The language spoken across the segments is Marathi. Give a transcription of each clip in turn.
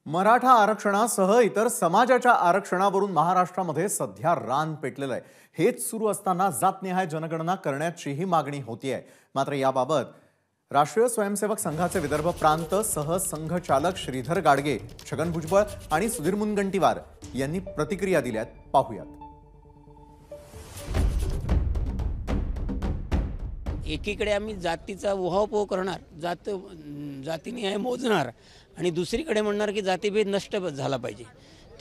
मराठा आरक्षणासह इतर समाजाच्या आरक्षणावरून महाराष्ट्रामध्ये सध्या रान पेटलेलं आहे। हेच सुरू असताना जातनिहाय जनगणना करण्याचीही मागणी होतीये। मात्र याबाबत राष्ट्रीय स्वयंसेवक संघाचे विदर्भ प्रांत सहसंघचालक श्रीधर गाडगे, छगन भुजबळ आणि सुधीर मुनगंटीवार यांनी प्रतिक्रिया दिल्यात। पाहूयात। एकीकडे आम्ही जातीचा उहापोह करणार, जातीनिहाय मोजणार आणि दुसरीकडे म्हणणार की जातीभेद नष्ट झाला पाहिजे।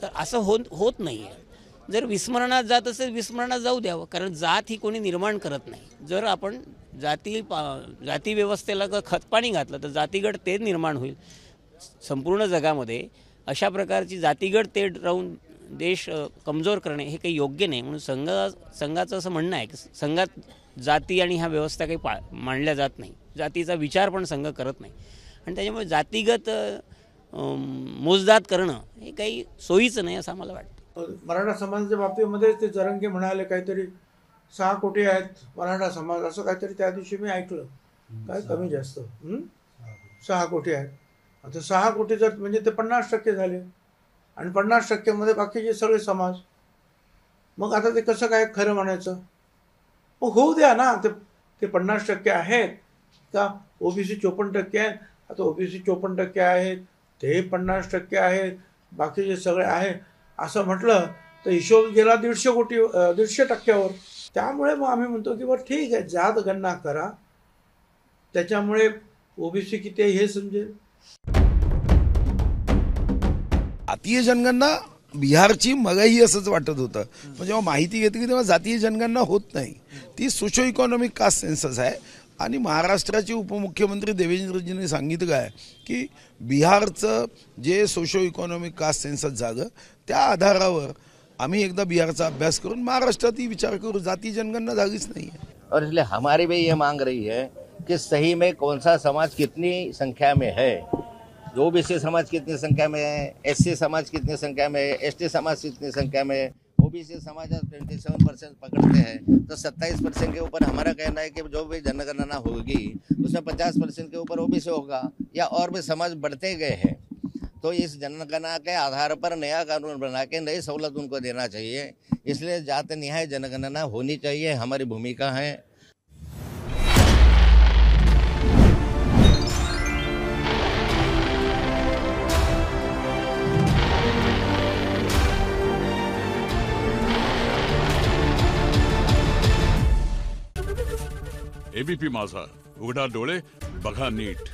तर असं होत नाही आहे। जर विस्मरणात जात असेल विस्मरणात जाऊ द्यावं, कारण जात ही कोणी निर्माण करत नाही। जर आपण जाती व्यवस्थेला खतपाणी घातलं तर जातीगट तेढ निर्माण होईल। संपूर्ण जगामध्ये अशा प्रकारची जातीगट तेढ राहून देश कमजोर करणे हे काही योग्य नाही। म्हणून संघाचं असं म्हणणं आहे की संघात जाती आणि ह्या व्यवस्था काही मांडल्या जात नाही। जातीचा विचार पण संघ करत नाही आणि त्याच्यामुळे जातीगत मोजदाद करणं हे काही सोयीचं नाही असं आम्हाला वाटतं। मराठा समाजाच्या बाबतीमध्ये ते जरंगे म्हणाले काहीतरी 6 कोटी आहेत मराठा समाज, असं काहीतरी त्या दिवशी मी ऐकलं। काय कमी जास्त 6 कोटी आहेत। आता 6 कोटी जर म्हणजे ते 50% झाले आणि 50% मध्ये बाकीचे सगळे समाज, मग आता ते कसं काय खरं म्हणायचं? मग होऊ द्या ना, ते 50% आहेत का? ओबीसी 54% आहेत। आता ओबीसी 54% आहेत, ते 50% आहेत, बाकीचे सगळे आहे असं म्हटलं तर हिशोब गेला 150% त्यामुळे मग आम्ही म्हणतो की बरं ठीक आहे, जात गणना करा, त्याच्यामुळे ओबीसी किती आहे हे समजेल। जातीय जनगणना बिहारची मगाही असंच वाटत होतं, पण जेव्हा माहिती घेतली तेव्हा जातीय जनगणना होत नाही, ती सोशो इकॉनॉमिक कास्ट सेन्सस आहे। आणि महाराष्ट्राचे उपमुख्यमंत्री देवेंद्रजींनी सांगितलं आहे की बिहारचं जे सोशो इकॉनॉमिक कास्ट सेन्सस झालं त्या आधारावर आम्ही एकदा बिहारचा अभ्यास करून महाराष्ट्रातही विचार करू। जाती जनगणना झालीच नाही है। और इसलिए हमारी भी ये मांग रही है कि सही में कौन सा समाज कितनी संख्या में है, ओबीसी समाज कितनी संख्या में है, एससी समाज कितनी संख्या में है, एसटी समाज कितनी संख्या में है। ओबीसी समाज 27% पकड़ते हैं तो 27% के ऊपर हमारा कहना है कि जो भी जनगणना होगी उसमें 50% के ऊपर ओबीसी होगा या और भी समाज बढ़ते गए हैं। तो इस जनगणना के आधार पर नया कानून बना के नई सहूलत उनको देना चाहिए। इसलिए जात निहाय जनगणना होनी चाहिए, हमारी भूमिका है। एबीपी माझा, उघडा डोळे बघा नीट।